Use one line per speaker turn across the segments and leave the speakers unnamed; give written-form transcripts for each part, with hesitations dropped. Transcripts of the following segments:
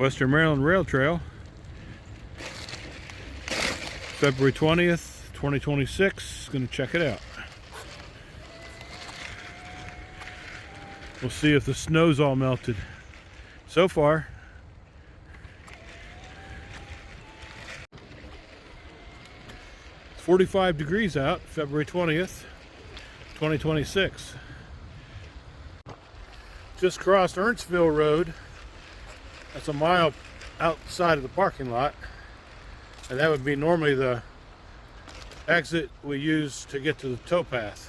Western Maryland Rail Trail, February 20th, 2026. Gonna check it out. We'll see if the snow's all melted. So far, it's 45 degrees out, February 20th, 2026. Just crossed Earnstville Road. That's a mile outside of the parking lot. And that would be normally the exit we use to get to the towpath.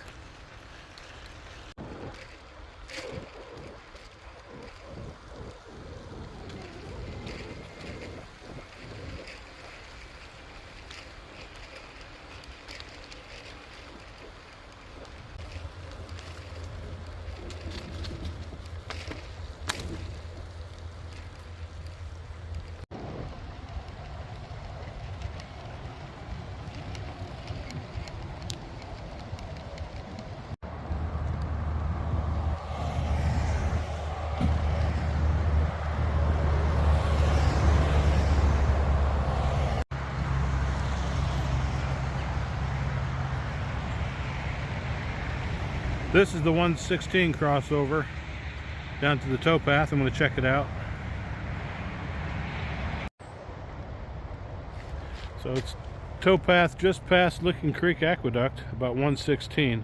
This is the 116 crossover down to the towpath. I'm going to check it out. So it's towpath just past Licking Creek Aqueduct, about 116.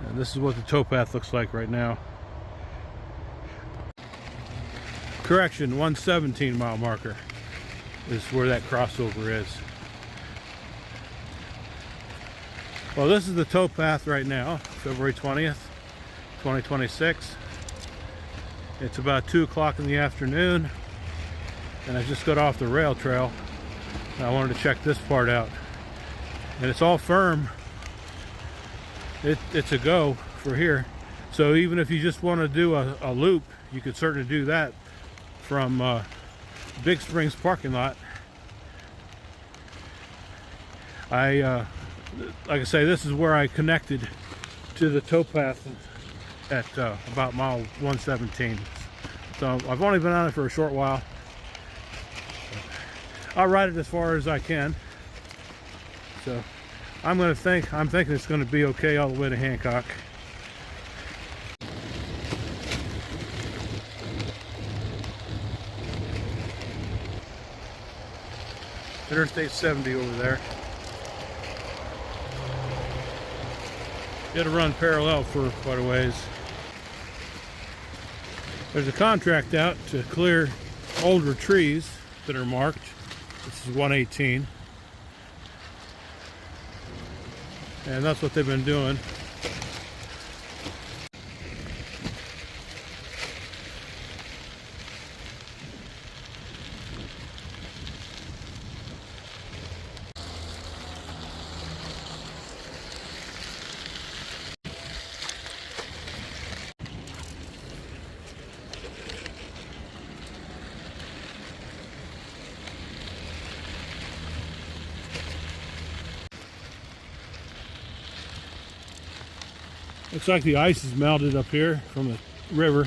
And this is what the towpath looks like right now. Correction, 117 mile marker is where that crossover is. Well, this is the towpath right now, February 20th, 2026. It's about 2 o'clock in the afternoon, and I just got off the rail trail. I wanted to check this part out. And it's all firm. It's a go for here. So even if you just want to do a loop, you could certainly do that from Big Springs parking lot. Like I say, this is where I connected to the towpath at about mile 117. So I've only been on it for a short while. I'll ride it as far as I can. So I'm thinking it's going to be okay all the way to Hancock. Interstate 70 over there. It'll run parallel for quite a ways. There's a contract out to clear older trees that are marked. This is 118. And that's what they've been doing. Looks like the ice is melted up here from the river.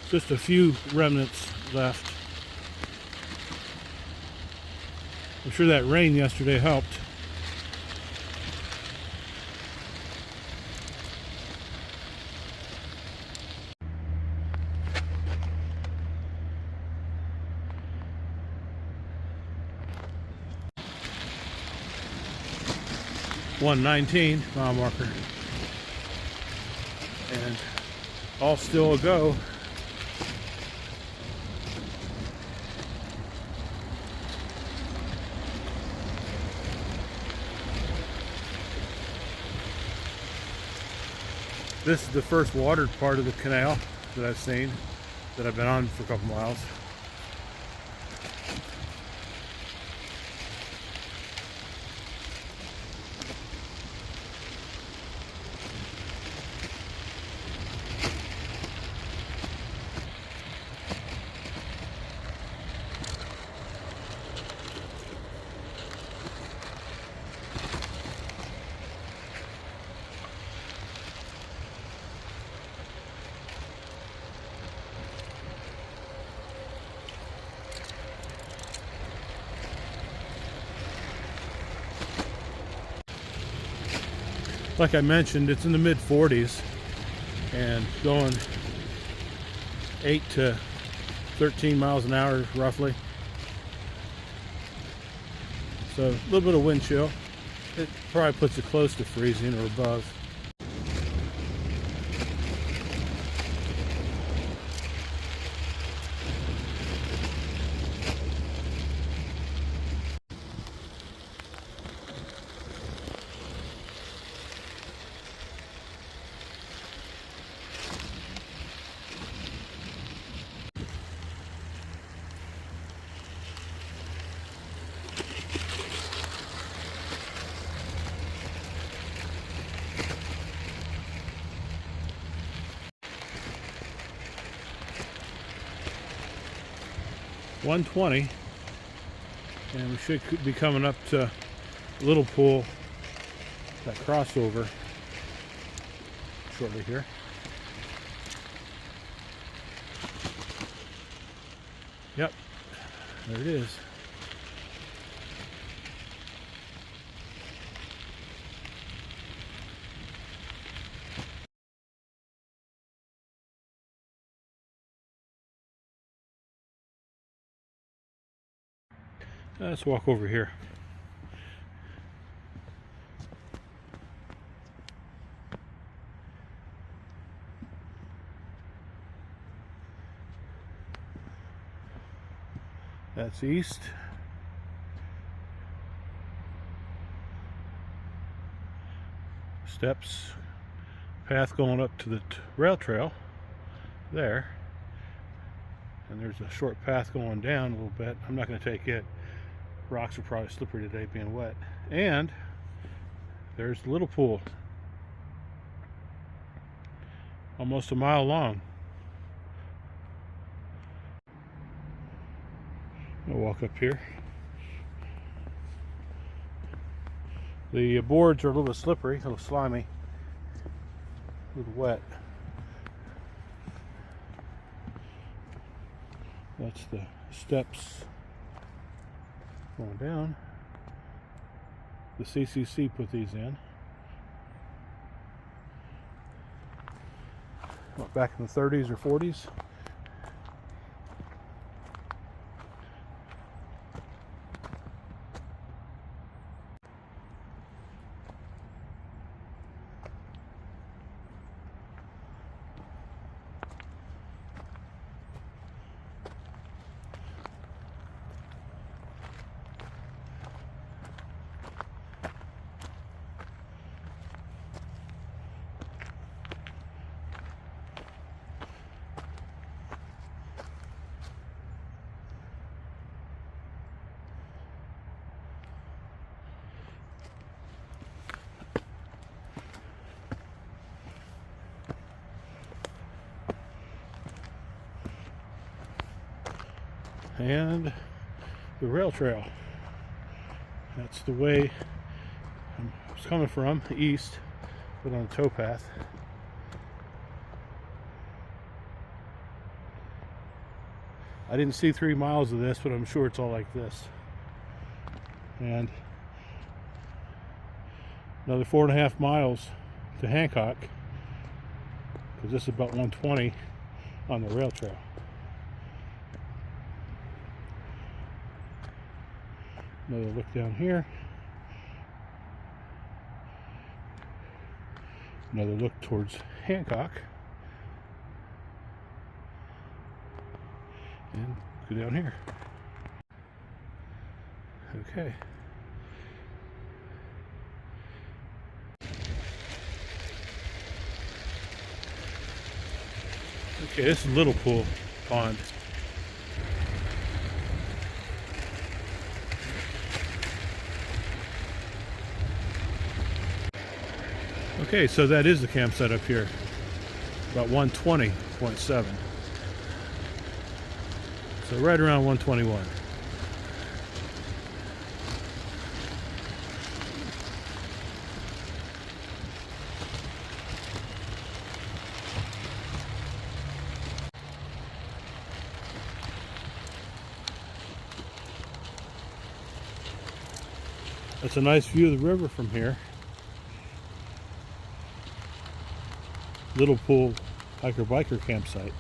Just a few remnants left. I'm sure that rain yesterday helped. .119 mile marker. And all still a go. This is the first watered part of the canal that I've seen, that I've been on for a couple miles. like I mentioned, it's in the mid 40s and going 8 to 13 miles an hour roughly. So a little bit of wind chill. It probably puts it close to freezing or above. $120, and we should be coming up to Little Pool, that crossover, shortly here. Yep, there it is. Let's walk over here. That's east. Steps, path going up to the rail trail there. And there's a short path going down a little bit. I'm not going to take it. Rocks are probably slippery today being wet. And there's the Little Pool. Almost a mile long. I'll walk up here. The boards are a little bit slippery, a little slimy, a little wet. That's the steps going down. The CCC put these in. Back in the 30s or 40s. And the rail trail. That's the way I was coming from, east, but on the towpath. I didn't see 3 miles of this, but I'm sure it's all like this. And another 4.5 miles to Hancock, because this is about 120 on the rail trail. Another look down here. Another look towards Hancock. And go down here. Okay. Okay, this is Little Pool Pond. Okay, so that is the campsite up here, about 120.7. So right around 121. That's a nice view of the river from here. Little Pool hiker biker campsite.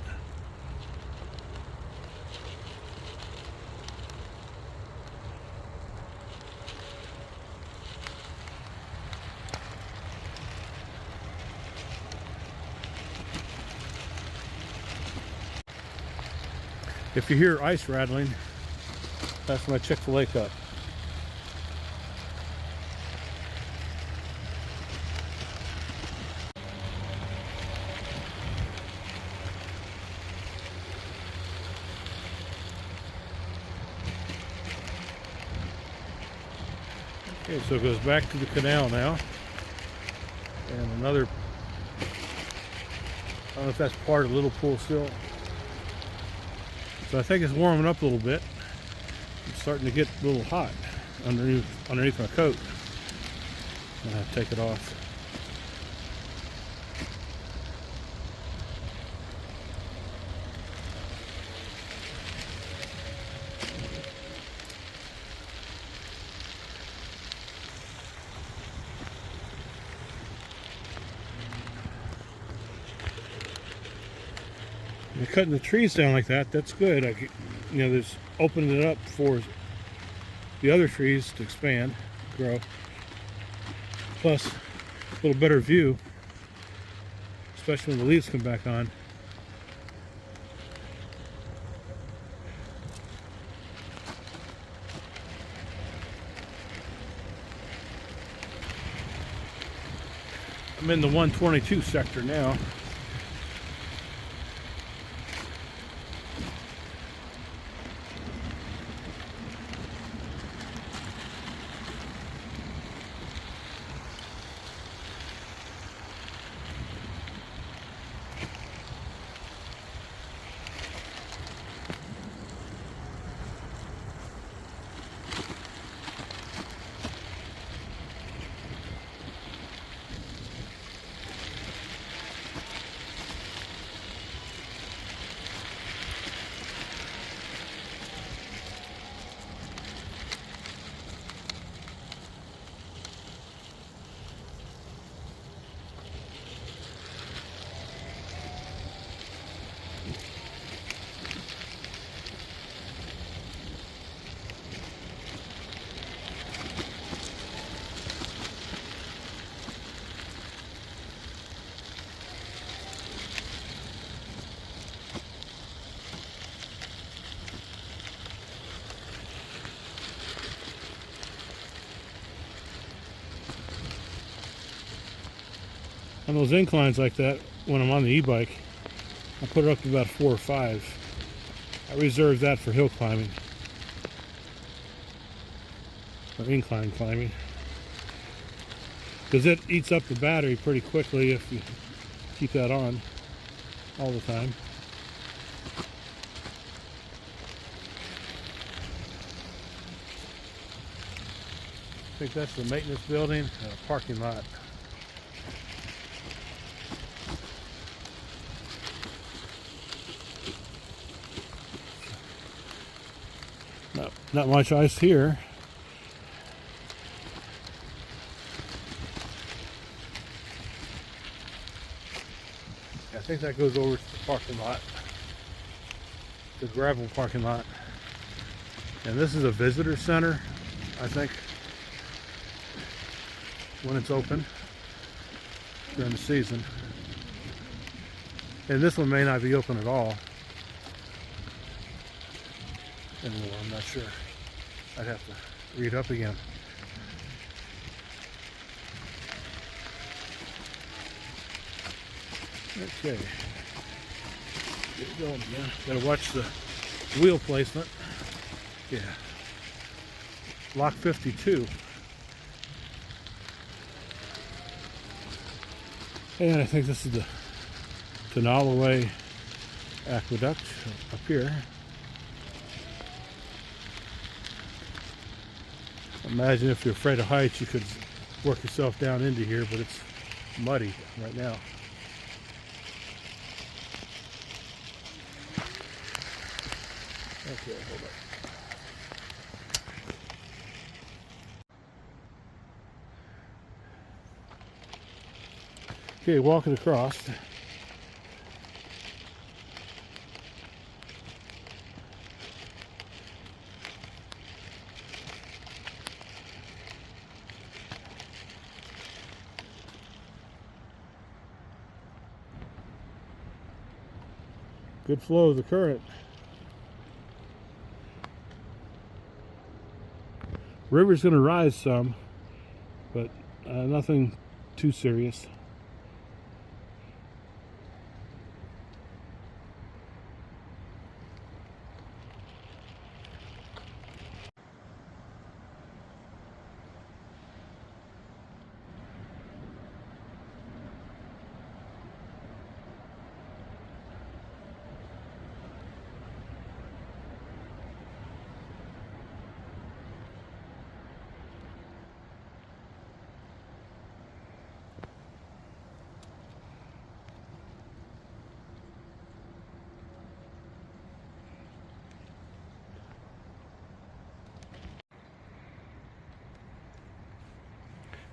If you hear ice rattling, that's my Chick-fil-A cup. Okay, so it goes back to the canal now. And another, I don't know if that's part of Little Pool still. So I think it's warming up a little bit. It's starting to get a little hot underneath my coat. I'm gonna have to take it off. And cutting the trees down like that, that's good. There's opening it up for the other trees to expand, grow. Plus, a little better view, especially when the leaves come back on. I'm in the 122 sector now. On those inclines like that, when I'm on the e-bike, I put it up to about 4 or 5. I reserve that for hill climbing, or incline climbing, because it eats up the battery pretty quickly if you keep that on all the time. I think that's the maintenance building, parking lot. Not much ice here. I think that goes over to the parking lot, the gravel parking lot. And this is a visitor center, I think, when it's open during the season. And this one may not be open at all anymore, I'm not sure. I'd have to read up again. Okay. Get it going again. Gotta watch the wheel placement. Yeah. Lock 52. And I think this is the Canalaway Aqueduct up here. Imagine if you're afraid of heights, you could work yourself down into here, but it's muddy right now. Okay, hold on. Okay, walking across. Good flow of the current. River's going to rise some, but nothing too serious.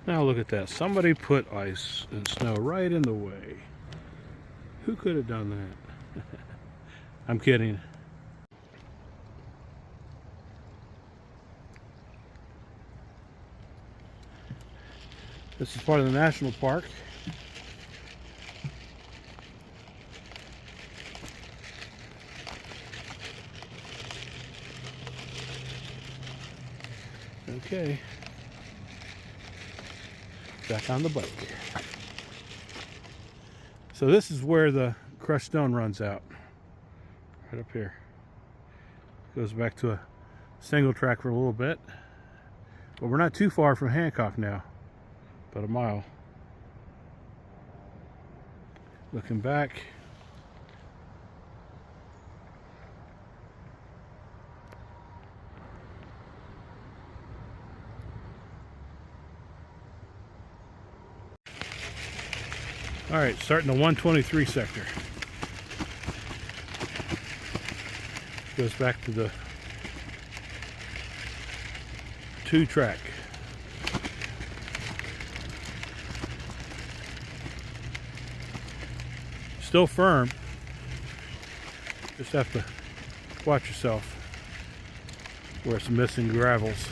Now look at that. Somebody put ice and snow right in the way. Who could have done that? I'm kidding. This is part of the national park. Okay. Back on the bike. So this is where the crushed stone runs out. Right up here. Goes back to a single track for a little bit. But we're not too far from Hancock now. About a mile. Looking back. All right, starting the 123 sector. Goes back to the 2 track. Still firm. Just have to watch yourself where it's missing gravels.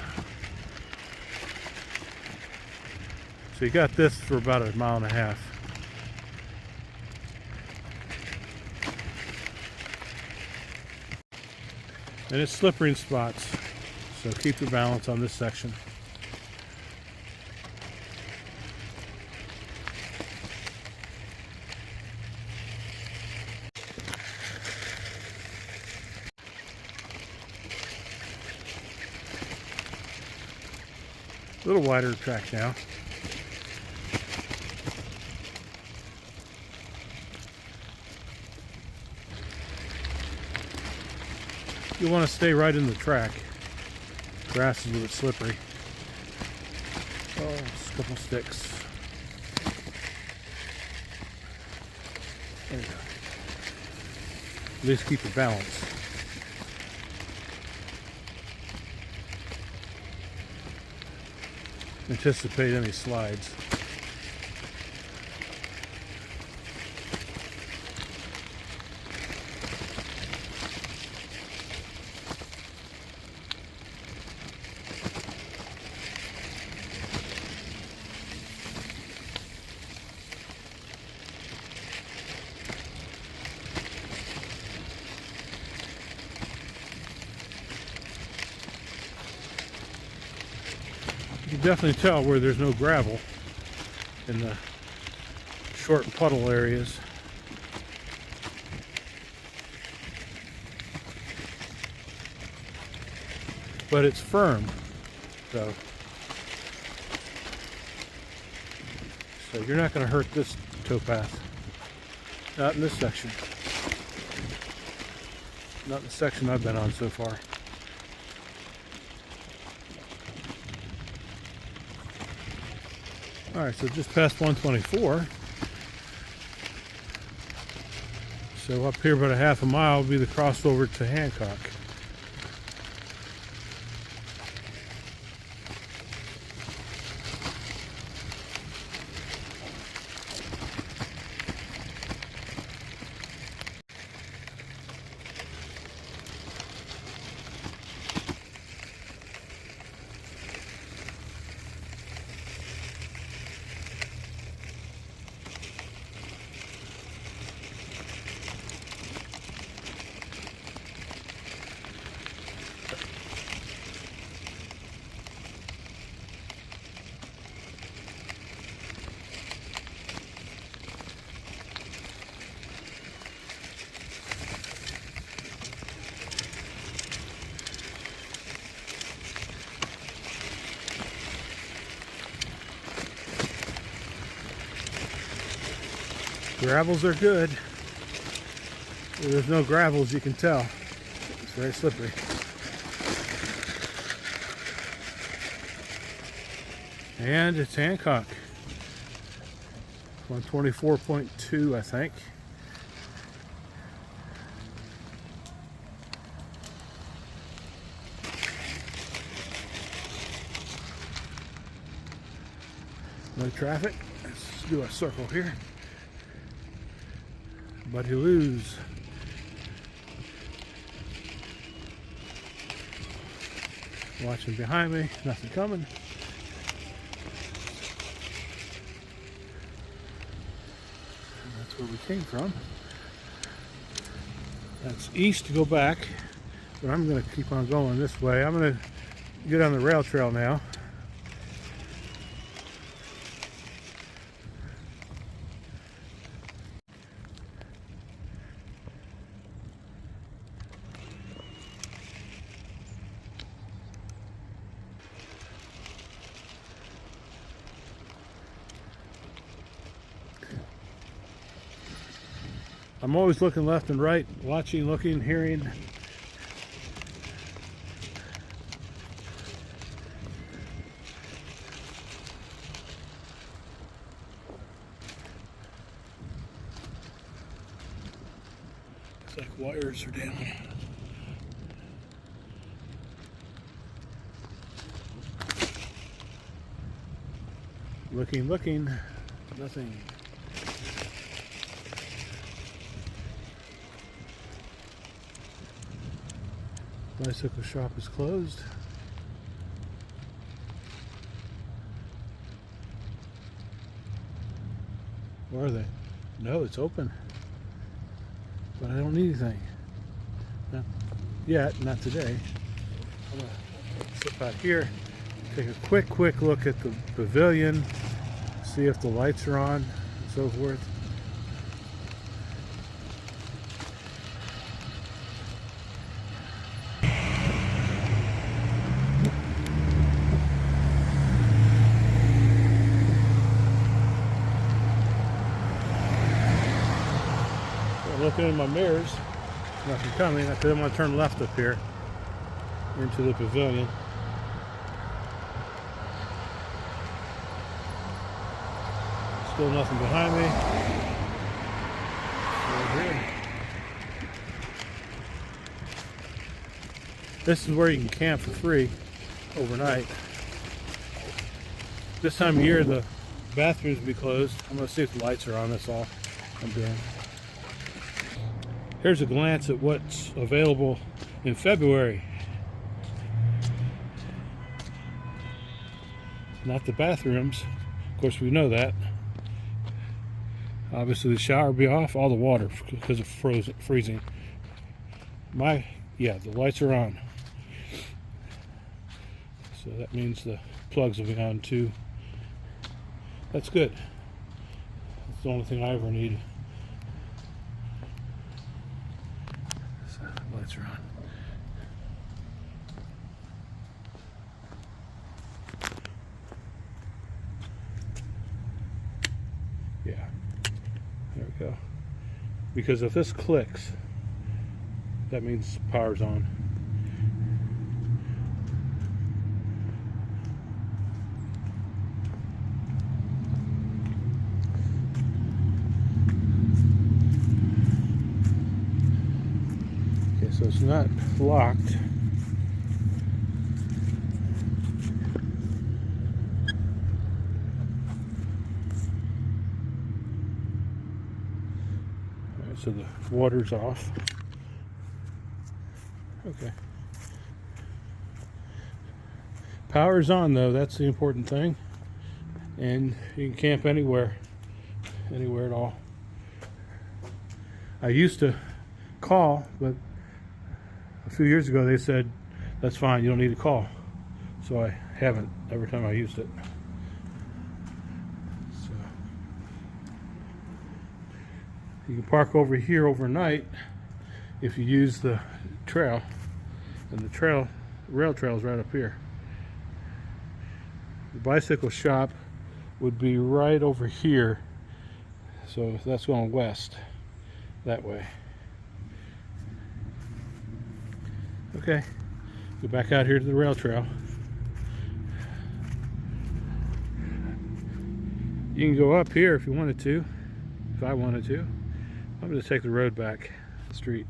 So you got this for about a mile and a half. And it's slippery in spots, so keep your balance on this section. A little wider track now. You want to stay right in the track. Grass is a little bit slippery. Oh, just a couple sticks. There you go. At least keep your balance. Anticipate any slides. You can definitely tell where there's no gravel in the short puddle areas. But it's firm, so you're not going to hurt this towpath. Not in this section. Not in the section I've been on so far. Alright, so just past 124. So up here about a half a mile will be the crossover to Hancock. gravels are good. Where there's no gravels, you can tell. It's very slippery. And it's Hancock. 124.2, I think. No traffic. Let's do a circle here. Buddy Lou's. Watching behind me, nothing coming. And that's where we came from. That's east to go back, but I'm going to keep on going this way. I'm going to get on the rail trail now. I'm always looking left and right, watching, looking, hearing. It's like wires are down. Looking, looking, nothing. Bicycle shop is closed. Where are they? No, it's open. But I don't need anything. Not yet, not today. I'm gonna sit out here, take a quick look at the pavilion, see if the lights are on, and so forth. Looking in my mirrors, nothing coming. I'm going to turn left up here into the pavilion. Still nothing behind me. Over here. This is where you can camp for free overnight. This time of year, the bathrooms will be closed. I'm going to see if the lights are on. That's all I'm doing. Here's a glance at what's available in February. Not the bathrooms, of course we know that. Obviously the shower will be off, all the water because of freezing. Yeah, the lights are on. So that means the plugs will be on too. That's good. That's the only thing I ever need. Lights are on. Yeah, there we go. Because if this clicks, that means power's on. So it's not locked. All right, so the water's off. Okay. Power's on though, that's the important thing. And you can camp anywhere at all. I used to call, but a few years ago they said that's fine, you don't need to call, so I haven't every time I used it. So you can park over here overnight if you use the trail, and the rail trail is right up here. The bicycle shop would be right over here, So that's going west that way. Okay, go back out here to the rail trail. You can go up here if you wanted to, if I wanted to. I'm going to take the road back the street.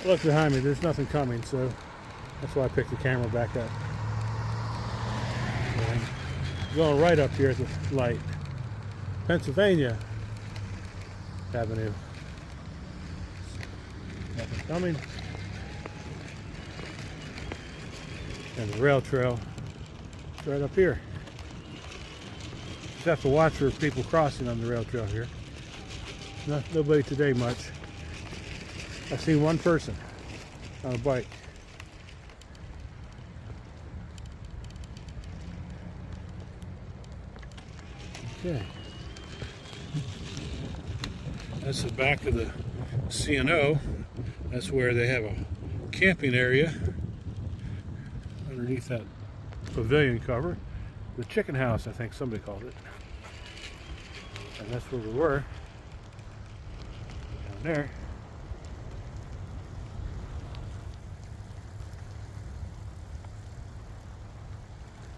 Look behind me, there's nothing coming, so that's why I picked the camera back up. And going right up here at the light. Pennsylvania Avenue. Nothing coming. And the rail trail is right up here. Just have to watch for people crossing on the rail trail here. Nobody today much. I've seen one person on a bike. Okay. That's the back of the C&O. That's where they have a camping area underneath that pavilion cover. The chicken house, I think somebody called it. And that's where we were. Down there.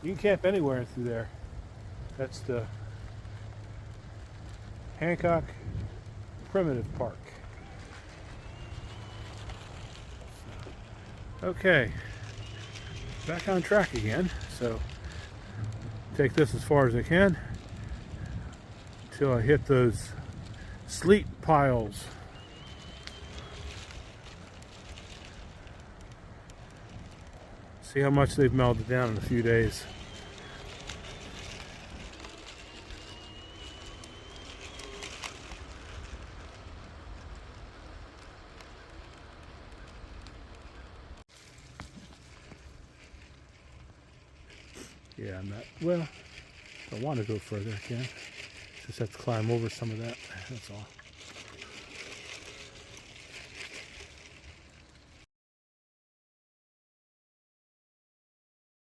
You can camp anywhere through there. That's the Hancock Primitive Park. Okay, back on track again. So take this as far as I can until I hit those sleet piles. See how much they've melted down in a few days. Yeah, I'm not, well, if I want to go further, I can. Just have to climb over some of that, that's all.